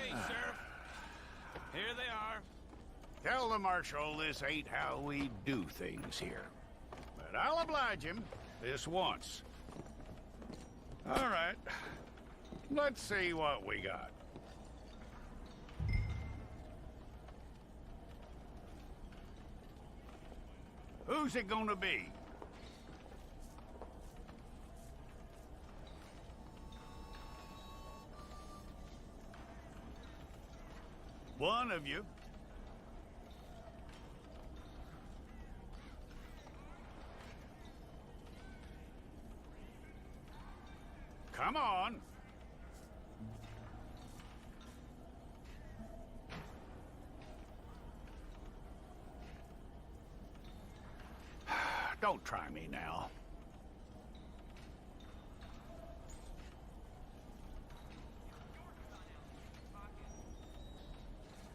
Okay, Sheriff. Here they are. Tell the Marshal this ain't how we do things here. But I'll oblige him this once. All right. Let's see what we got. Who's it gonna be? One of you. Come on. Don't try me now.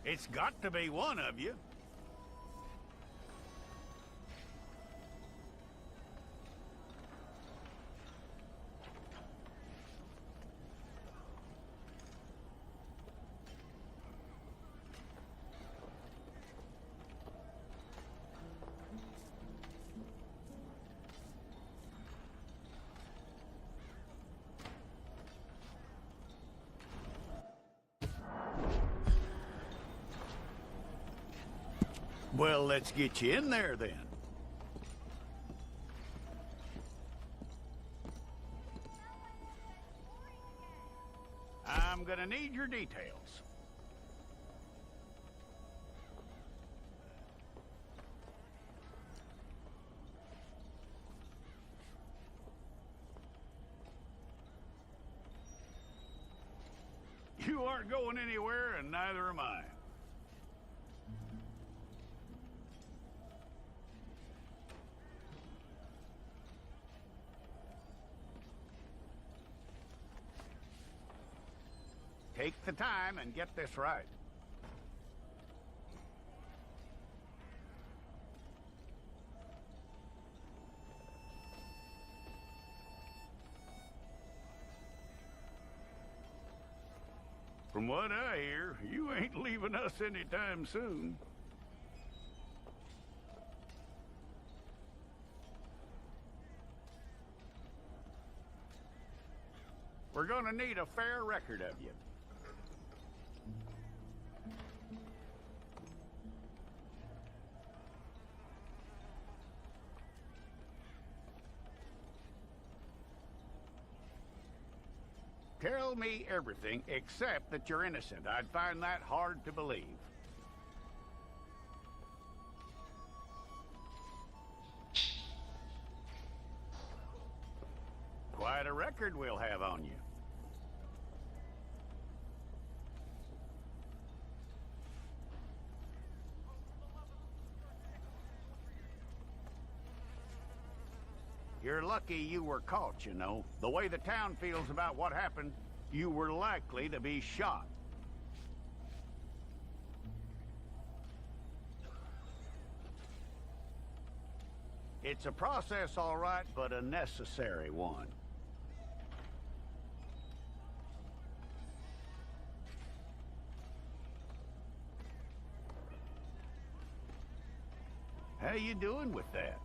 It's got to be one of you. Well, let's get you in there then. I'm gonna need your details. You aren't going anywhere, and neither am I. Take the time and get this right. From what I hear, you ain't leaving us anytime soon. We're gonna need a fair record of you. Tell me everything except that you're innocent. I'd find that hard to believe. Quite a record we'll have on you. You're lucky you were caught, you know. The way the town feels about what happened, you were likely to be shot. It's a process, all right, but a necessary one. How you doing with that?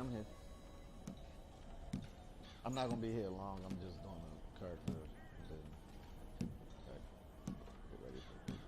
I'm here. I'm not gonna be here long. I'm just doing a character. And then, okay, get ready for it.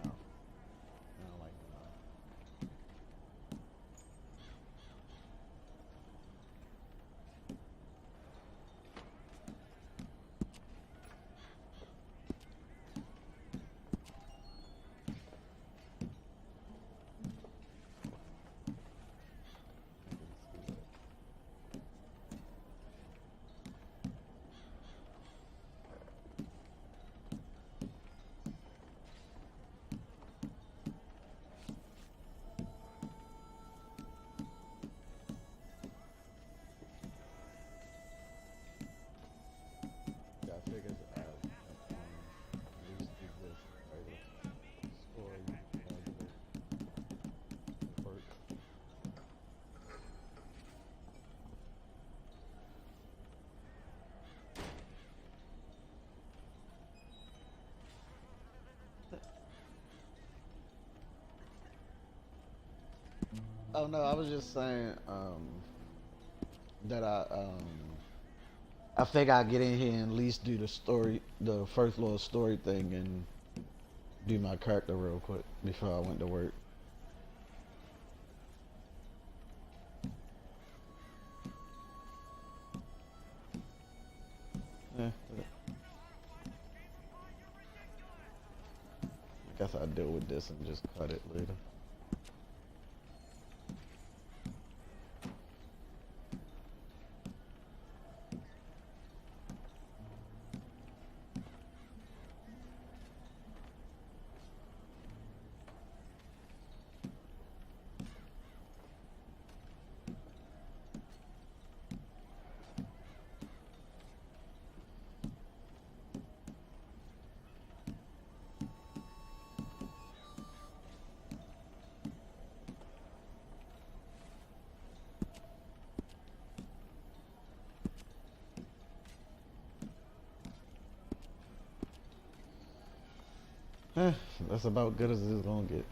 No, I don't like the Yeah, I figured at least do this regular story, regular work. Oh no, I was just saying that I think I'll get in here and at least do the story, the first little story thing, and do my character real quick before I went to work. Yeah, I guess I'll deal with this and just cut it later. That's about good as it's gonna get.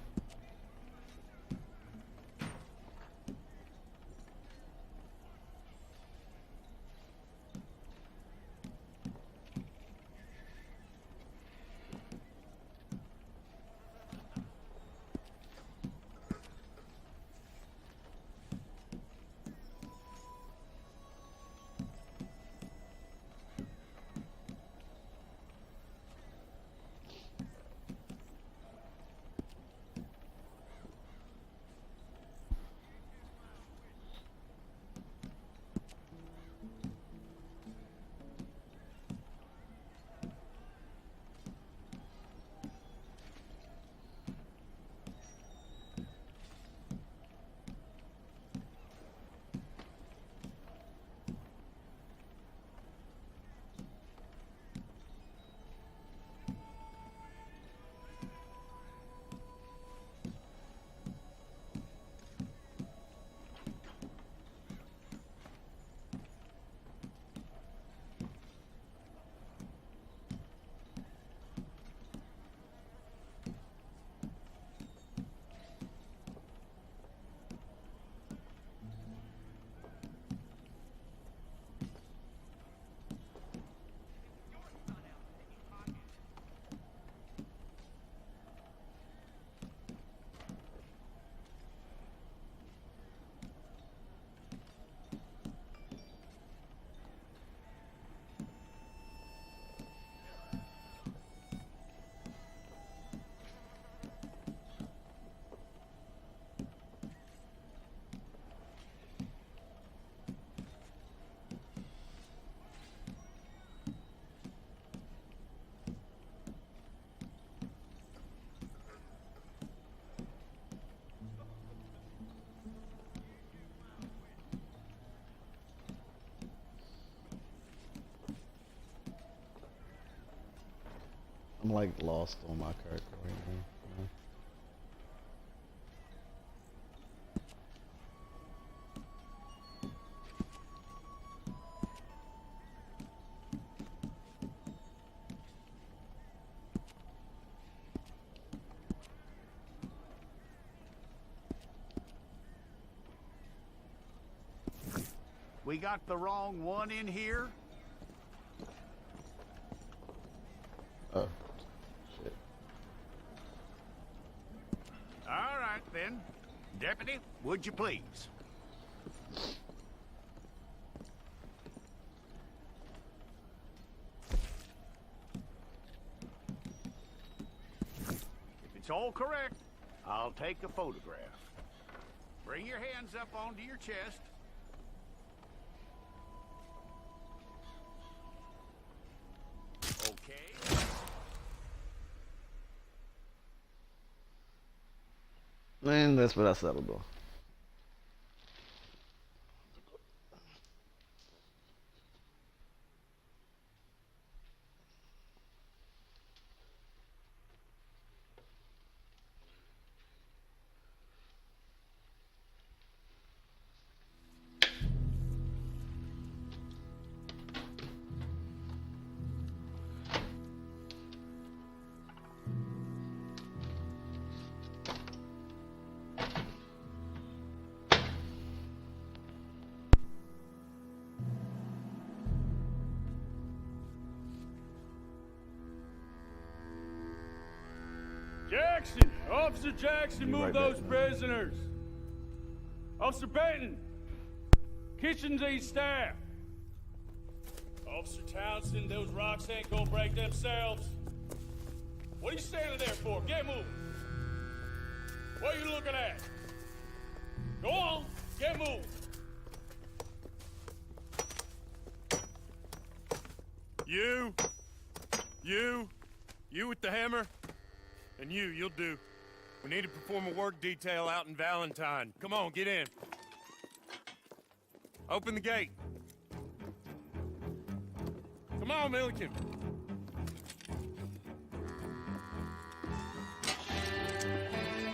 like lost on my character right now. We got the wrong one in here? Oh, shit. All right, then. Deputy, would you please? If it's all correct, I'll take a photograph. Bring your hands up onto your chest. Okay. And that's what I settled on. Jackson! Officer Jackson, Be move right those back, man. prisoners! Officer Benton! Kitchens East staff! Officer Townsend, those rocks ain't gonna break themselves. What are you standing there for? Get moving! What are you looking at? Go on, get moving! You with the hammer? And you'll do. We need to perform a work detail out in Valentine. Come on, get in. Open the gate. Come on, Milliken.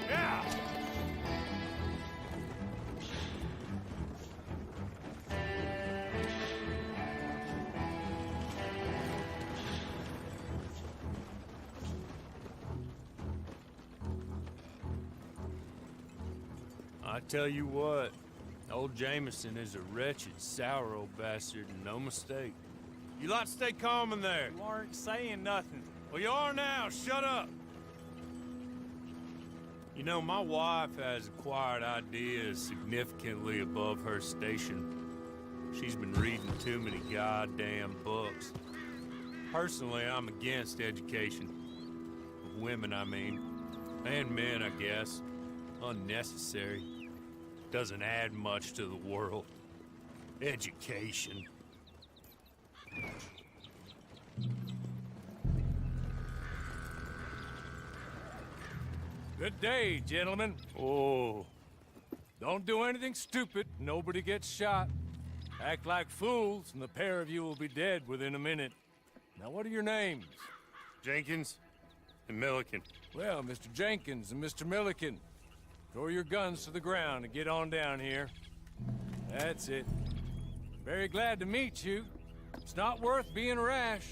Yeah! I tell you what, old Jameson is a wretched, sour old bastard, and no mistake. You lot stay calm in there. You aren't saying nothing. Well, you are now. Shut up. You know, my wife has acquired ideas significantly above her station. She's been reading too many goddamn books. Personally, I'm against education. Of women, I mean. And men, I guess. Unnecessary. Doesn't add much to the world. Education. Good day, gentlemen. Oh, Don't do anything stupid. Nobody gets shot. Act like fools, and the pair of you will be dead within a minute. Now, what are your names? Jenkins and Milliken. Well, Mr. Jenkins and Mr. Milliken, throw your guns to the ground and get on down here. That's it. Very glad to meet you. It's not worth being rash.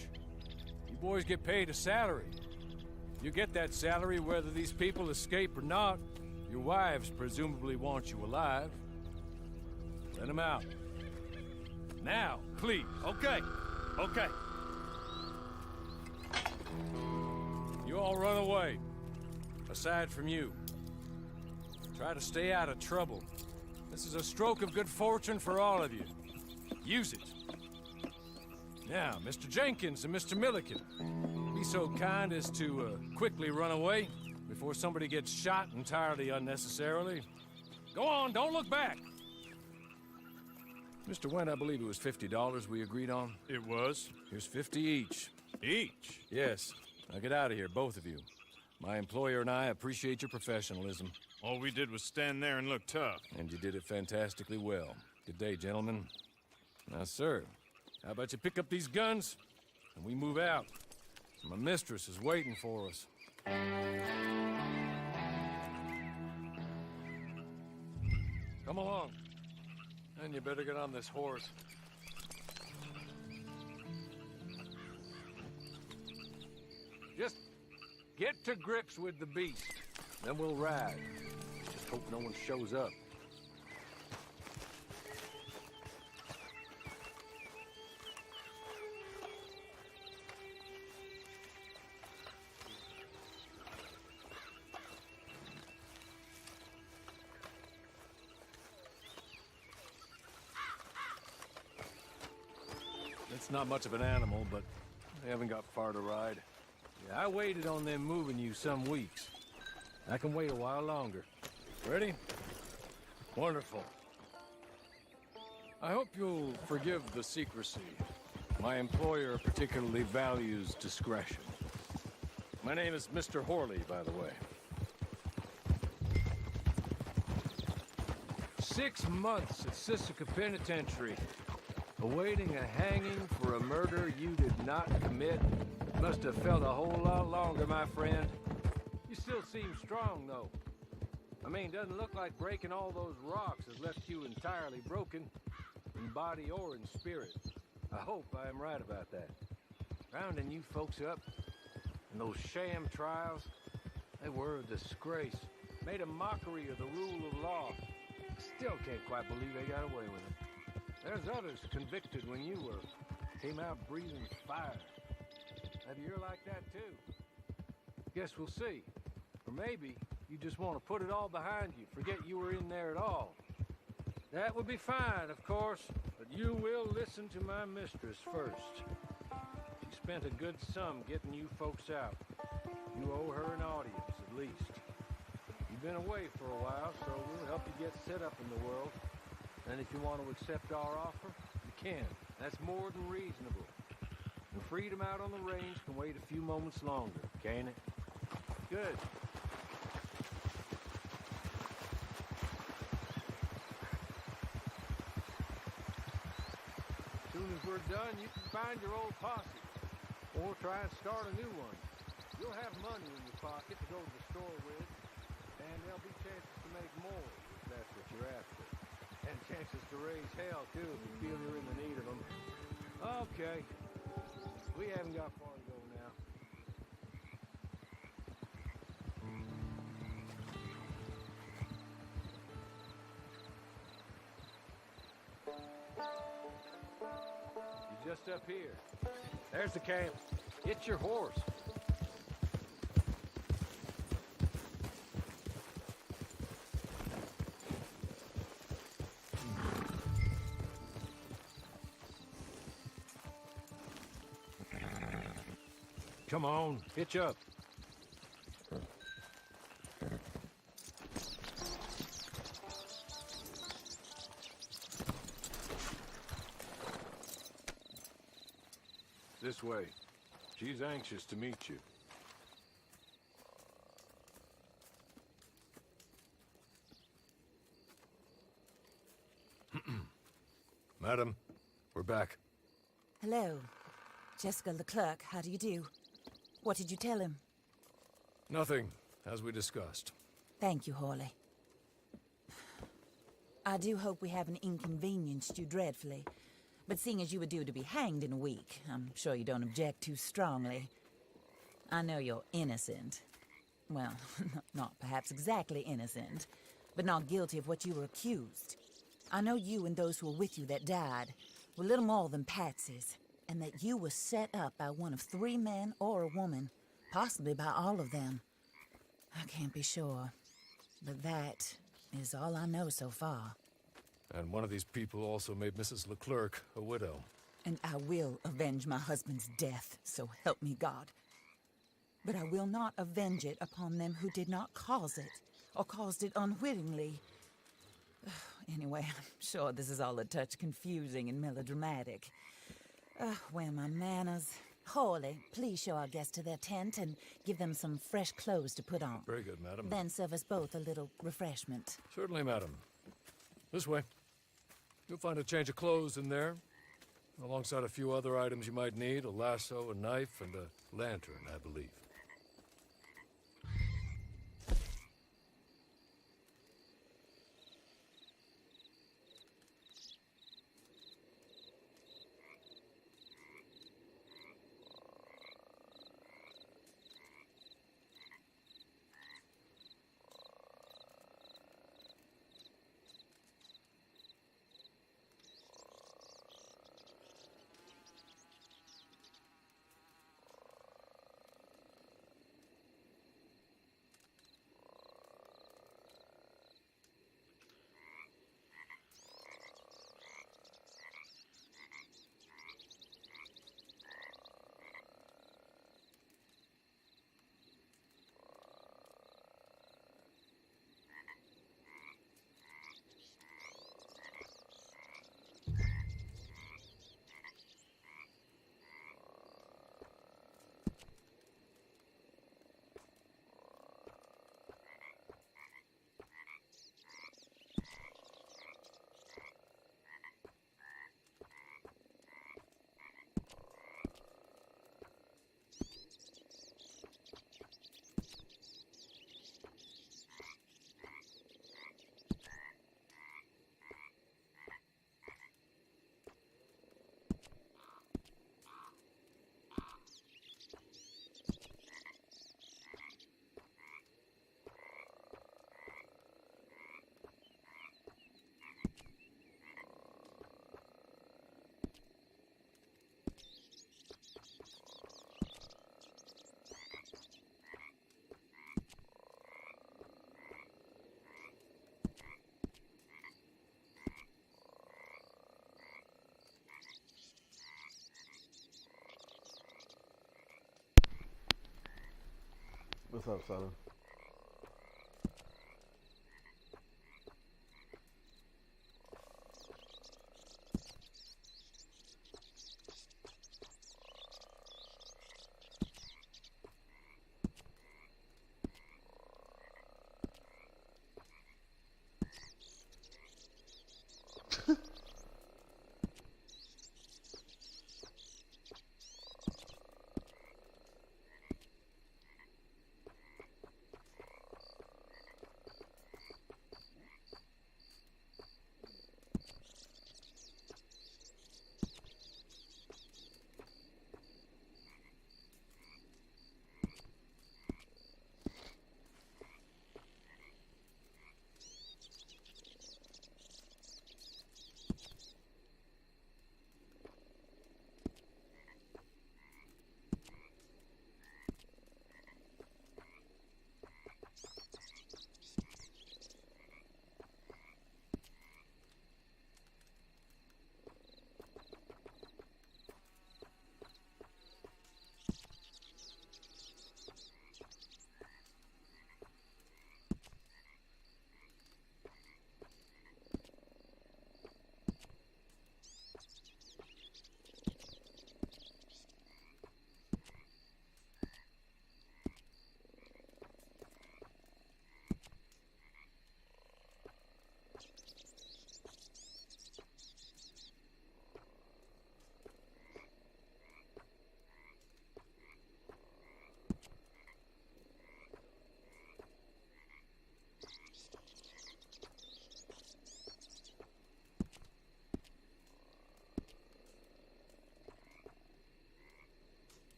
You boys get paid a salary. You get that salary whether these people escape or not. Your wives presumably want you alive. Let them out. Now, please. Okay, okay. You all run away. Aside from you. Try to stay out of trouble. This is a stroke of good fortune for all of you. Use it. Now, Mr. Jenkins and Mr. Milliken, be so kind as to quickly run away before somebody gets shot entirely unnecessarily. Go on, don't look back. Mr. Went, I believe it was $50 we agreed on. It was. Here's 50 each. Each? Yes. Now get out of here, both of you. My employer and I appreciate your professionalism. All we did was stand there and look tough. And you did it fantastically well. Good day, gentlemen. Now, sir, how about you pick up these guns, and we move out? My mistress is waiting for us. Come along. And you better get on this horse. Just get to grips with the beast. Then we'll ride. Just hope no one shows up. It's not much of an animal, but they haven't got far to ride. Yeah, I waited on them moving you some weeks. I can wait a while longer. Ready? Wonderful. I hope you'll forgive the secrecy. My employer particularly values discretion. My name is Mr. Horley, by the way. 6 months at Sisika Penitentiary, awaiting a hanging for a murder you did not commit. Must have felt a whole lot longer, my friend. You still seem strong, though. I mean, doesn't look like breaking all those rocks has left you entirely broken, in body or in spirit. I hope I am right about that. Rounding you folks up, and those sham trials, they were a disgrace. Made a mockery of the rule of law. Still can't quite believe they got away with it. There's others convicted when you were. Came out breathing fire. Maybe you're like that too. Guess we'll see. Or maybe you just want to put it all behind you, forget you were in there at all. That would be fine, of course, but you will listen to my mistress first. She spent a good sum getting you folks out. You owe her an audience, at least. You've been away for a while, so we'll help you get set up in the world. And if you want to accept our offer, you can. That's more than reasonable. And freedom out on the range can wait a few moments longer, can't it? Good. As soon as we're done, you can find your old posse. Or try and start a new one. You'll have money in your pocket to go to the store with. And there'll be chances to make more, if that's what you're after. And chances to raise hell, too, if you feel you're in the need of them. Okay. We haven't got far to go now. You're just up here. There's the camp. Get your horse. Come on, hitch up. This way. She's anxious to meet you. Madam, we're back. Hello. Jessica Leclerc, how do you do? What did you tell him? Nothing, as we discussed. Thank you, Horley. I do hope we haven't inconvenienced you dreadfully. But seeing as you were due to be hanged in a week, I'm sure you don't object too strongly. I know you're innocent. Well, not perhaps exactly innocent, but not guilty of what you were accused. I know you and those who were with you that died were little more than patsies, and that you were set up by one of 3 men or a woman, possibly by all of them. I can't be sure, but that is all I know so far. And one of these people also made Mrs. Leclerc a widow. And I will avenge my husband's death, so help me God. But I will not avenge it upon them who did not cause it, or caused it unwittingly. Anyway, I'm sure this is all a touch confusing and melodramatic. Where are my manners? Horley, please show our guests to their tent and give them some fresh clothes to put on. Very good, madam. Then serve us both a little refreshment. Certainly, madam. This way. You'll find a change of clothes in there. Alongside a few other items you might need, a lasso, a knife, and a lantern, I believe. What's up, Sutter?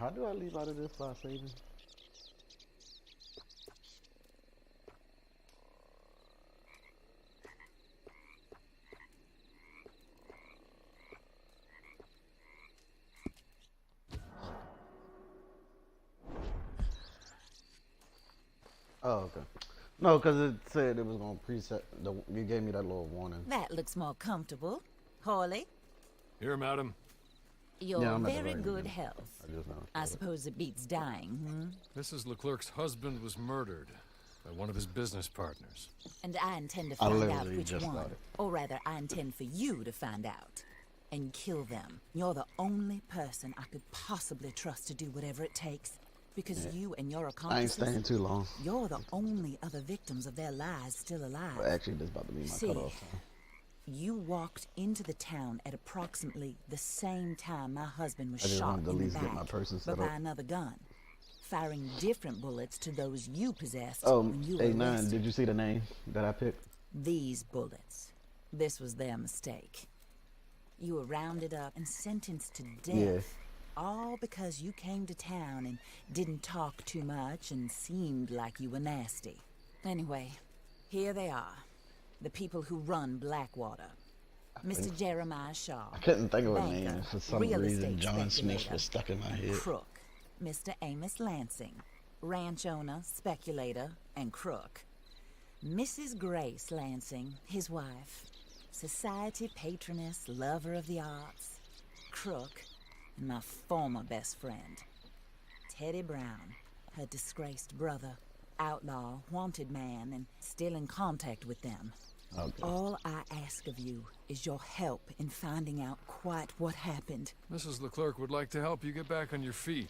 How do I leave out of this by saving? Oh, okay. No, because it said it was going to preset. It gave me that little warning. That looks more comfortable. Hawley, Here, madam. you're Yeah, I'm at the very right good one. health. I just know. I suppose it beats dying, hmm? Mrs. Leclerc's husband was murdered by one of his business partners. And I intend to I find out literally which just one. thought it. Or rather, I intend for you to find out. And kill them. You're the only person I could possibly trust to do whatever it takes. Because you and your I ain't accomplices, staying too long. you're the only other victims of their lies still alive. But actually, this about to be my See, cutoff time. you walked into the town at approximately the same time my husband was I just shot wanted to in at the least get my back, person but set by up. another gun, firing different bullets to those you possessed Oh, when you were A9, arrested. did you see the name that I picked? These bullets. This was their mistake. You were rounded up and sentenced to death. Yeah. All because you came to town and didn't talk too much and seemed like you were nasty. Anyway, here they are. The people who run Blackwater. Mr. Jeremiah Shaw. I couldn't think of a banker, name. For some real reason, estate John Smith speculator, was stuck in my head. Crook. Mr. Amos Lansing. Ranch owner, speculator, and crook. Mrs. Grace Lansing, his wife. Society patroness, lover of the arts. Crook. And my former best friend. Teddy Brown, her disgraced brother. Outlaw, wanted man, and still in contact with them. Okay. All I ask of you is your help in finding out quite what happened. Mrs. Leclerc would like to help you get back on your feet.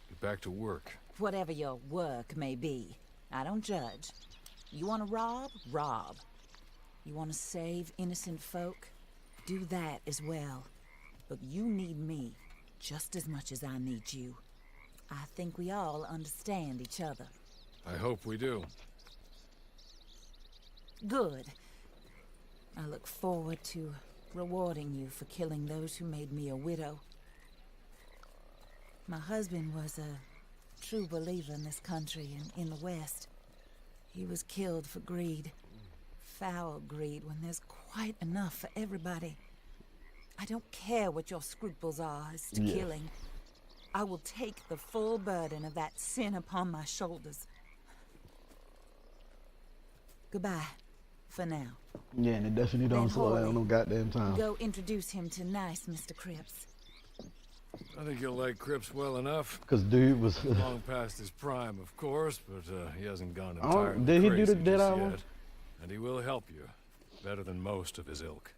Get back to work. Whatever your work may be, I don't judge. You want to rob? Rob. You want to save innocent folk? Do that as well. But you need me just as much as I need you. I think we all understand each other. I hope we do. Good. I look forward to rewarding you for killing those who made me a widow. My husband was a true believer in this country and in the West. He was killed for greed. Foul greed when there's quite enough for everybody. I don't care what your scruples are as to Yeah. killing. I will take the full burden of that sin upon my shoulders. Goodbye, for now. Yeah, and it definitely don't Then slow down Hawley, no goddamn time. Go introduce him to nice Mr. Cripps. I think you'll like Cripps well enough. Because dude was... Long past his prime, of course, but he hasn't gone Oh, entirely did he do crazy the Dead just Eye one? yet. And he will help you. Better than most of his ilk.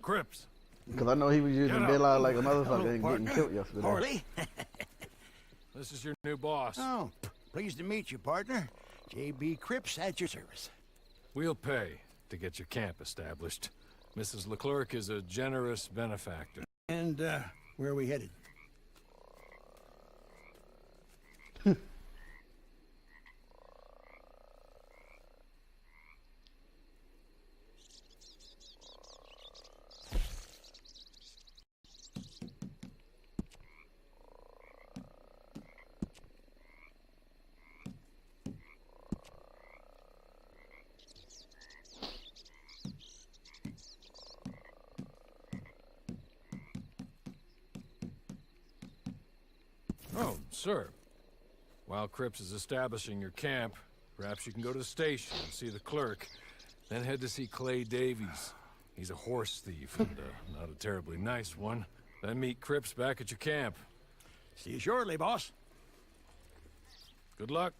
Cripps! Because I know he was using Get up. Deadeye like a motherfucker Hello, and getting partner. killed yesterday. Harley. This is your new boss. Oh, pleased to meet you, partner. J.B. Cripps at your service. We'll pay to get your camp established. Mrs. Leclerc is a generous benefactor. And, where are we headed? Oh, sir. While Cripps is establishing your camp, perhaps you can go to the station and see the clerk. Then head to see Clay Davies. He's a horse thief, and not a terribly nice one. Then meet Cripps back at your camp. See you shortly, boss. Good luck.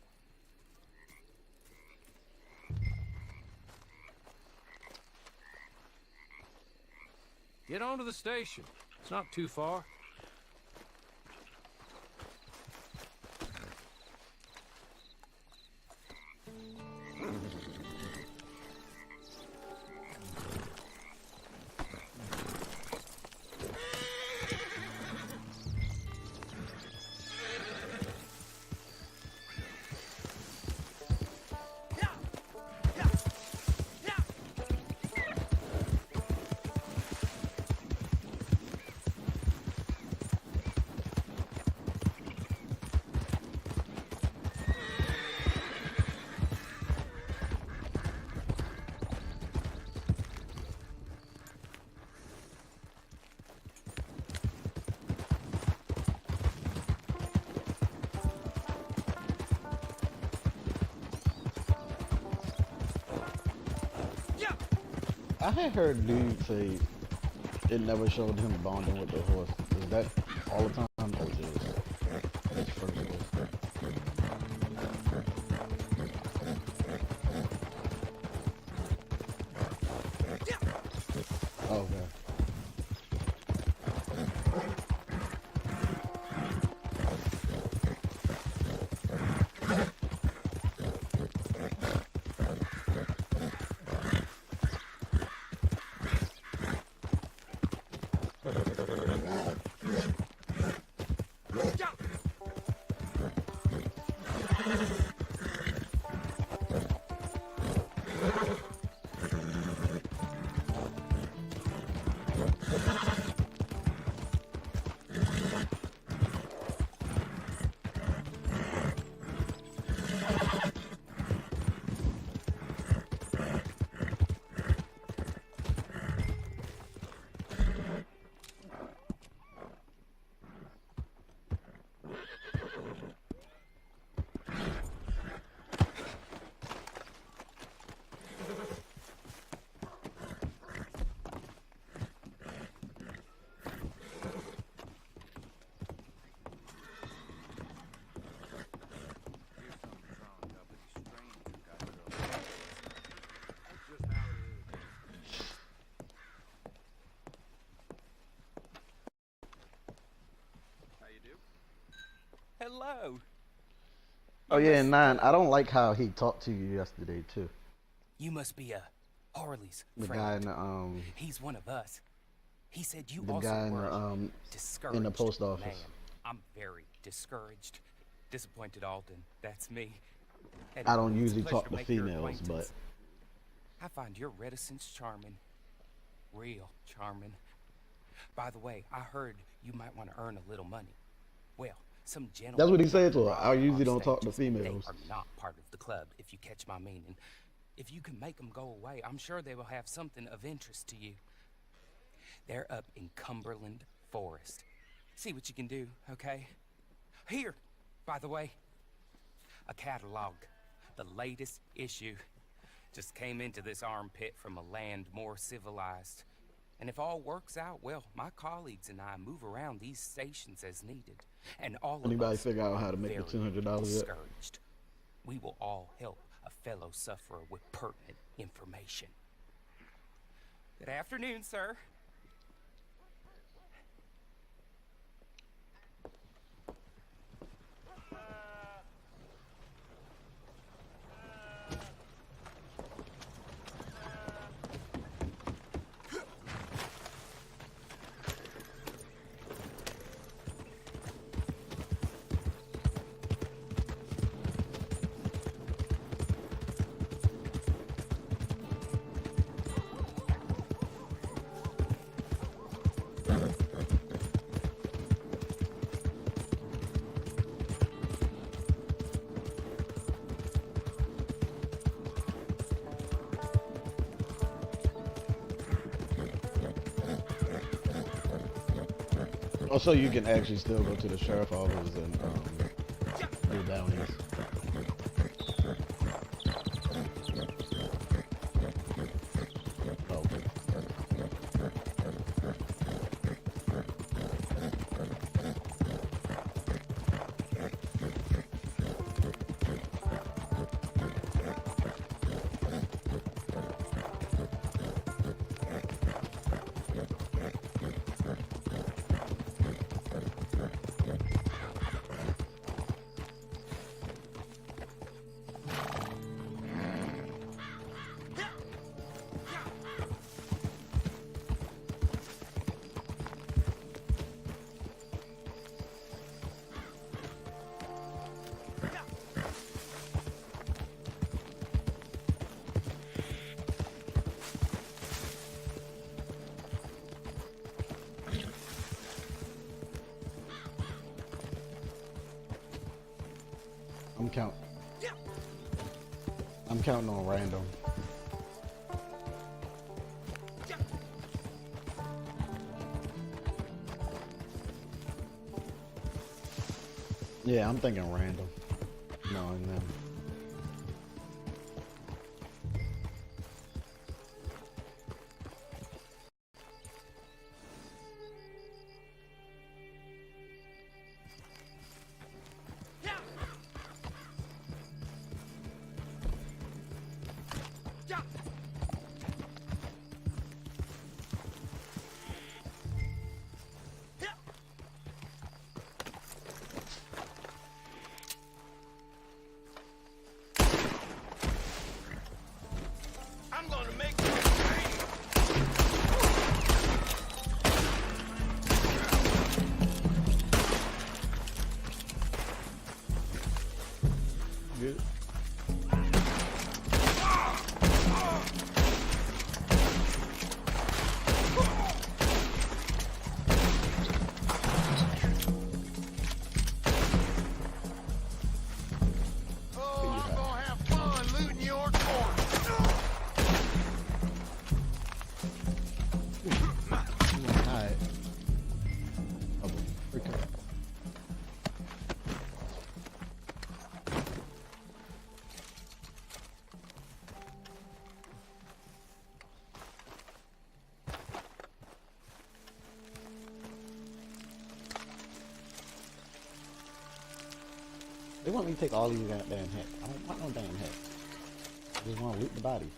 Get on to the station. It's not too far. I had heard dude say it never showed him bonding with the horse. Is that all the time? Or just first horse? Okay. Hello. Oh yeah, and 9. I don't like how he talked to you yesterday too. You must be Harley's The friend. guy in the He's one of us. He said you the also guy in were the discouraged. post office. Man, I'm very discouraged. Disappointed, Alden. That's me. I Anyway, don't it's a usually pleasure talk to to make your females, but acquaintance. I find your reticence charming. Real charming. By the way, I heard you might want to earn a little money. Well, some gentlemen... that's what he said to her. rob I usually on don't talk to stages. females. They are not part of the club, if you catch my meaning. If you can make them go away, I'm sure they will have something of interest to you. They're up in Cumberland Forest. See what you can do, okay? Here, by the way, a catalog. The latest issue. Just came into this armpit from a land more civilized. And if all works out, well, my colleagues and I move around these stations as needed. And all Anybody of us figure out are how to make the very $200 yet? discouraged. We will all help a fellow sufferer with pertinent information. Good afternoon, sir. Oh, so you can actually still go to the sheriff office and do bounties. Okay. I'm counting on random. Yeah, I'm thinking random. Knowing them. good. Oh, I'm gonna have fun looting your corpse. Alright. Oh, freaking. They want me to take all these goddamn hats. I don't want no damn hat. I just want to loot the bodies.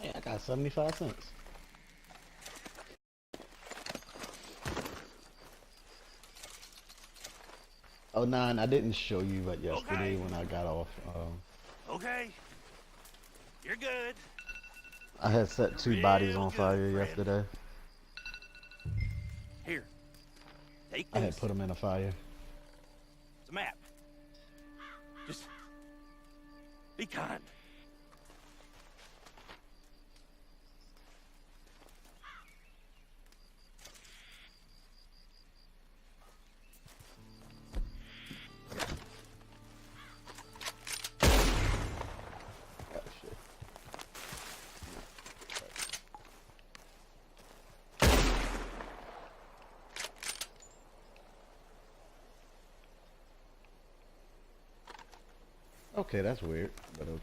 Hey, I got 75 cents. Oh, nine, I didn't show you, but yesterday Okay. when I got off, Okay. You're good. I had set 2 bodies Real on good, fire friend. yesterday. Here. Take I this. had put them in a fire. It's a map. Just be kind. Oh, shit. Okay, that's weird, but okay.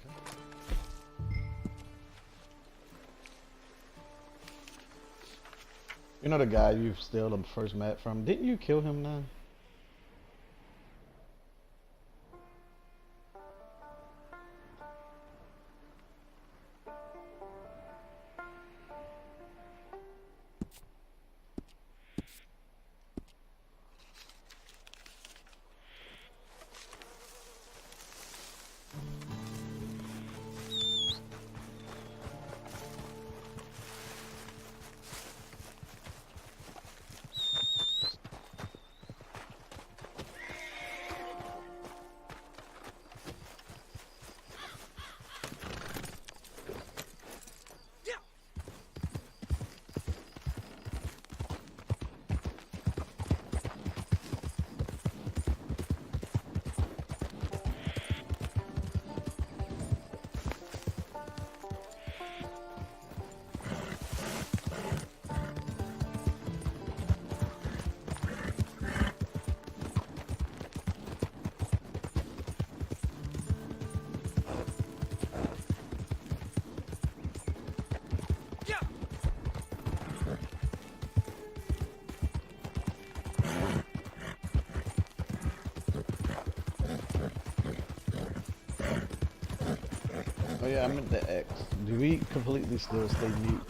You know the guy you stole the first map from? Didn't you kill him now? Oh yeah, I meant the X. Do we completely still stay mute?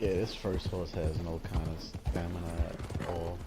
Yeah, this first horse has no kind of stamina at all.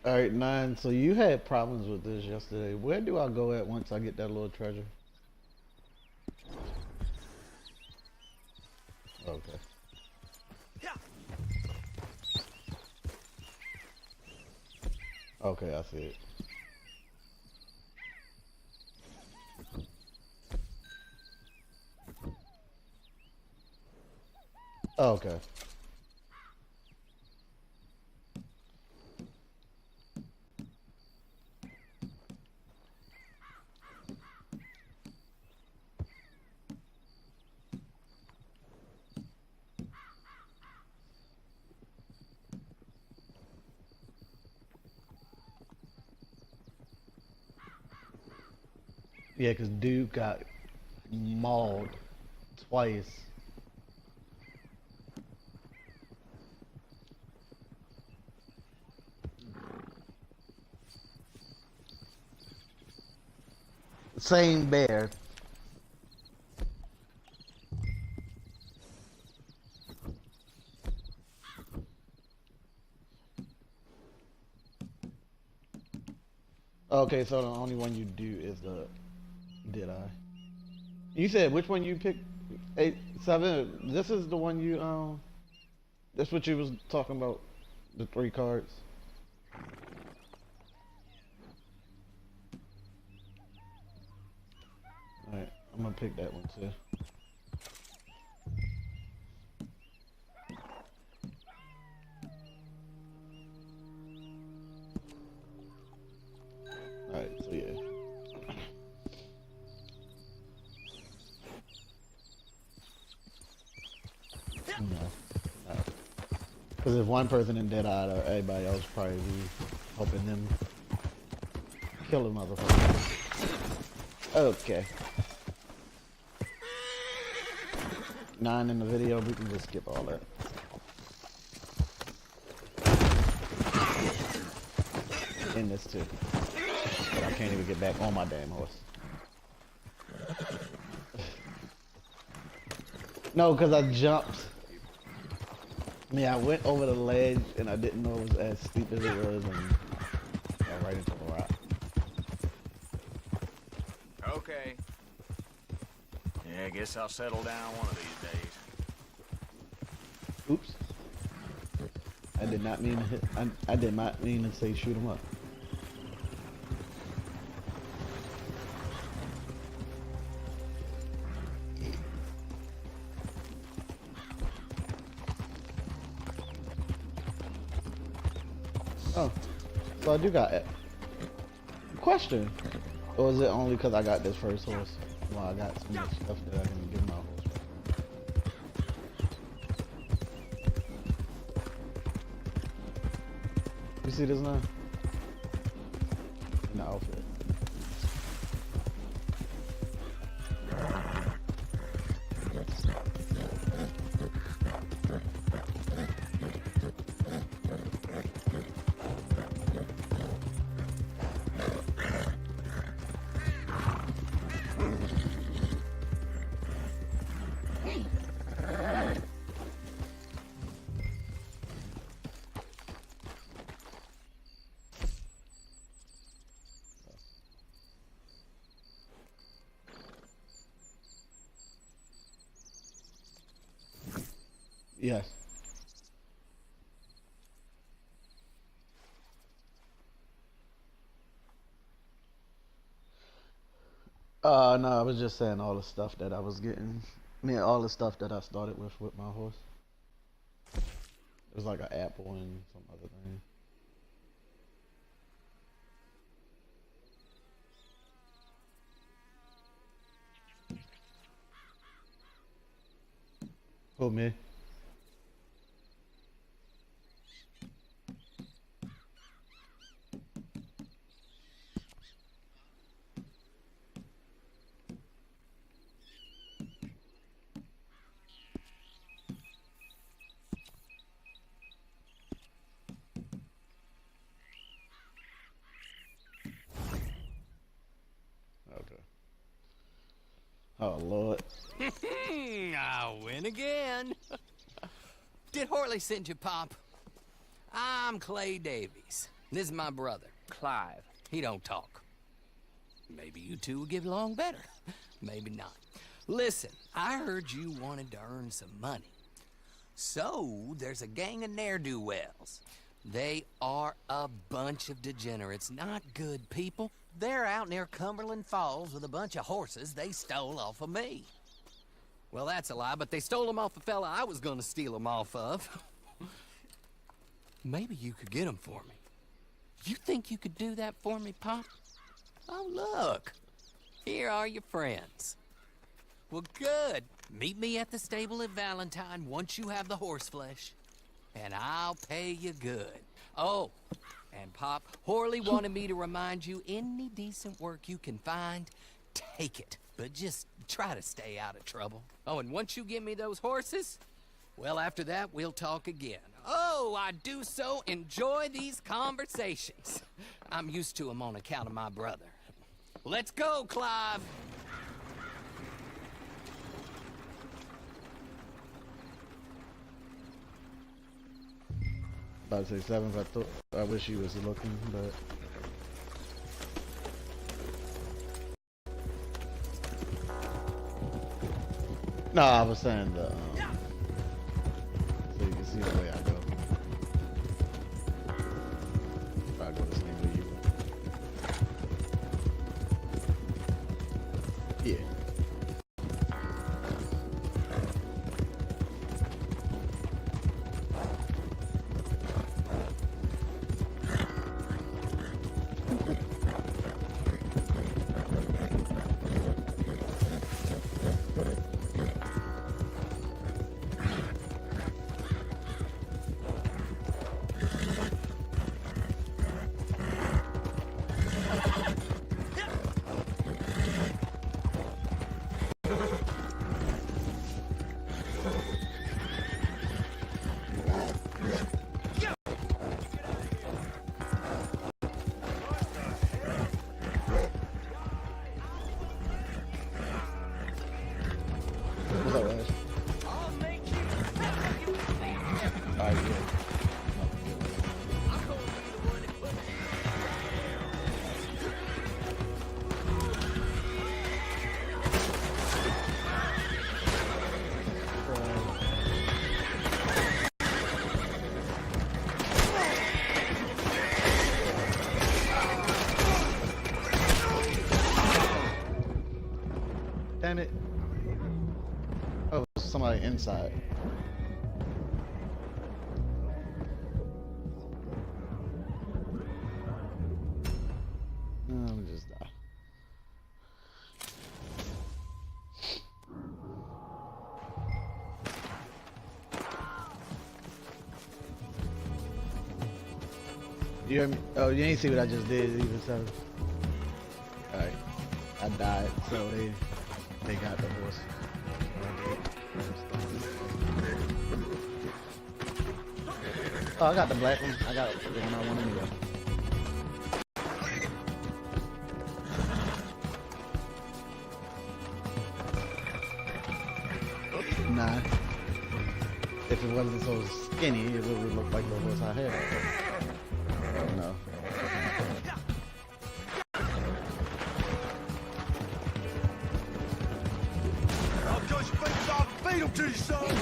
Alright, 9. So you had problems with this yesterday. Where do I go at once I get that little treasure? Okay. Okay, I see it. Okay. Yeah, because dude got mauled twice. Same bear. Okay, so the only one you do is the... Did I? You said which one you picked? 8, 7. This is the one you that's what you was talking about. The 3 cards. Alright, I'm gonna pick that one too. Alright, so yeah. No. Because if one person in Dead-Eye or everybody else probably be helping them kill a motherfucker. Okay. 9 in the video, we can just skip all that. In this too. But I can't even get back on my damn horse. No, because I jumped. I mean, I went over the ledge and I didn't know it was as steep as it was and got right into the rock. Okay. Yeah, I guess I'll settle down one of these days. Oops. I did not mean to hit. I did not mean to say shoot him up. Oh, so I do got it. Question. Or is it only because I got this first horse? Well, I got so much stuff that I can give my horse. You see this now? In the outfit. Yes. No, I was just saying all the stuff that I was getting. I mean, all the stuff that I started with my horse. It was like an apple and some other thing. Who, me? Okay. Oh, Lord. I win again. Did Horley send you, Pop? I'm Clay Davies. This is my brother, Clive. He don't talk. Maybe you two will get along better. Maybe not. Listen, I heard you wanted to earn some money. So, there's a gang of ne'er-do-wells. They are a bunch of degenerates, not good people. They're out near Cumberland Falls with a bunch of horses they stole off of me. Well, that's a lie, but they stole them off a fella I was gonna steal them off of. Maybe you could get them for me. You think you could do that for me, Pop? Oh, look. Here are your friends. Well, good. Meet me at the stable at Valentine once you have the horse flesh. And I'll pay you good. Oh, and Pop, Horley wanted me to remind you, any decent work you can find, take it. But just try to stay out of trouble. Oh, and once you give me those horses, well, after that, we'll talk again. Oh, I do so enjoy these conversations. I'm used to them on account of my brother. Let's go, Clive. About to say 7, I wish he was looking, but no, I was saying the so you can see the way I go. I go the same way you. Yeah. What's up, Ash? Alright, yeah. Damn it. Oh, somebody inside. No, let me just die. You hear me? Oh, you ain't see what I just did either, so. Alright. I died, so they got the horse. Oh, I got the black one. I got the one I want anyway. Nah. If it wasn't so skinny, it would look like the horse I had. Oh no. I'll just fingers off and feed them to you, son!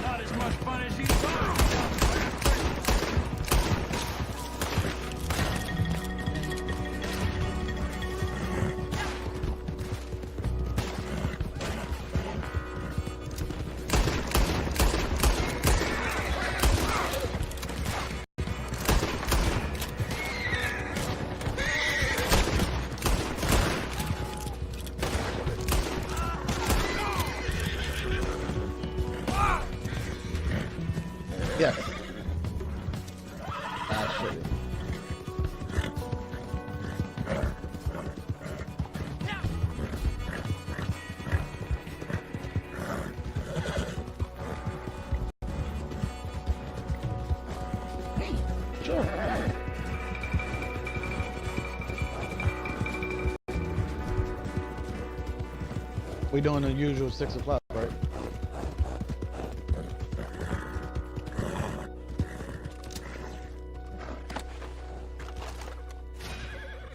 Not as much fun as you thought. Yes. Ah, shit. Sure. We doing the usual 6 o'clock, right?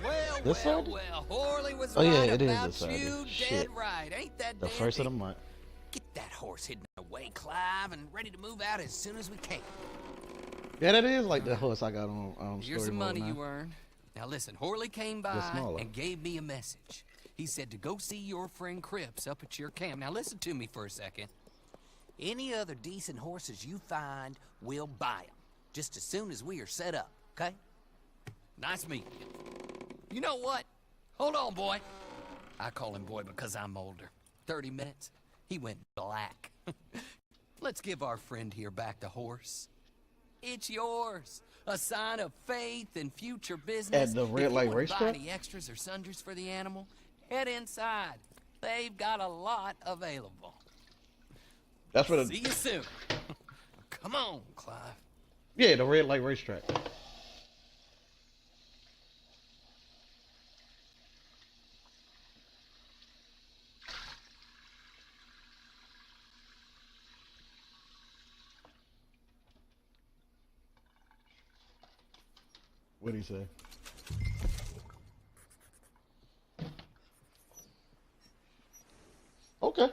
Well, This well, Saturday? well. Horley was Oh, yeah, right it is about this Saturday. you. Dead Shit. right. Ain't that The dandy? first of the month. Get that horse hidden away, Clive, and ready to move out as soon as we can. Yeah, that is like the horse I got on Here's story some mode money now. you earned. Now listen, Horley came by smaller. and gave me a message. He said to go see your friend Cripps up at your camp. Now listen to me for a second. Any other decent horses you find, we'll buy them. Just as soon as we are set up, okay? Nice meeting you. You know what? Hold on, boy. I call him boy because I'm older. 30 minutes, he went black. Let's give our friend here back the horse. It's yours. A sign of faith and future business. At the red If you light wanna racetrack? buy any extras or sundries for the animal, head inside. They've got a lot available. That's what. See you soon. Come on, Clive. Yeah, the red light racetrack. What'd he say? Okay.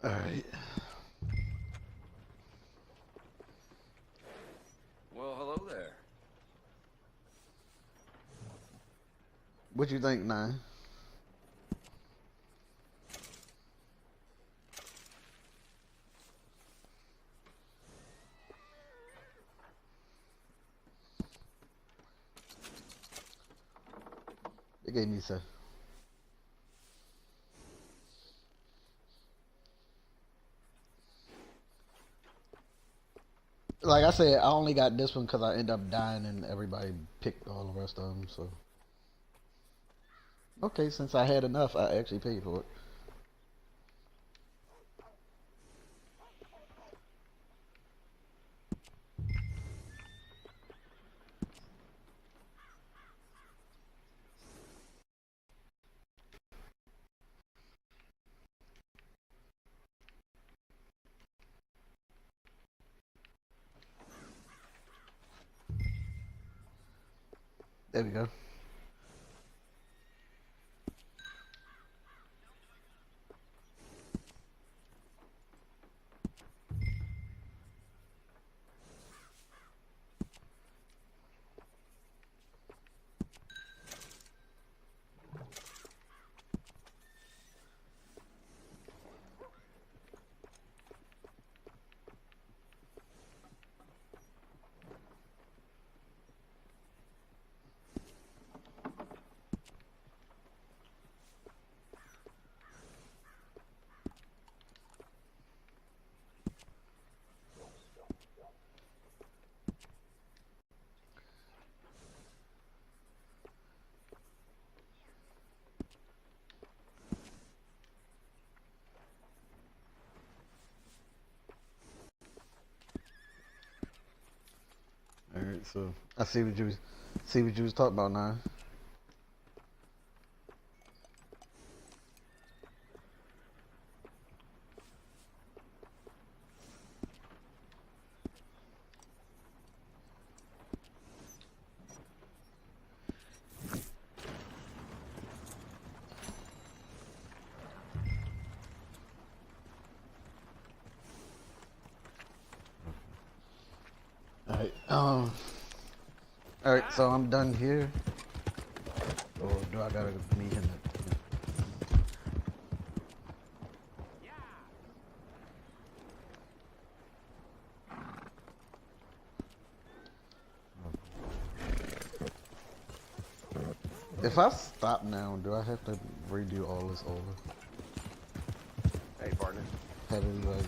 All right. Well, hello there. What you think, Nine? They gave me some. Like I said, I only got this one because I ended up dying and everybody picked all the rest of them, so. Okay, since I had enough, I actually paid for it. There we go. Alright, so I see what you was talking about now. Alright, so I'm done here. Or do I gotta meet him? If I stop now, do I have to redo all this over? Hey, partner. Heavily, like,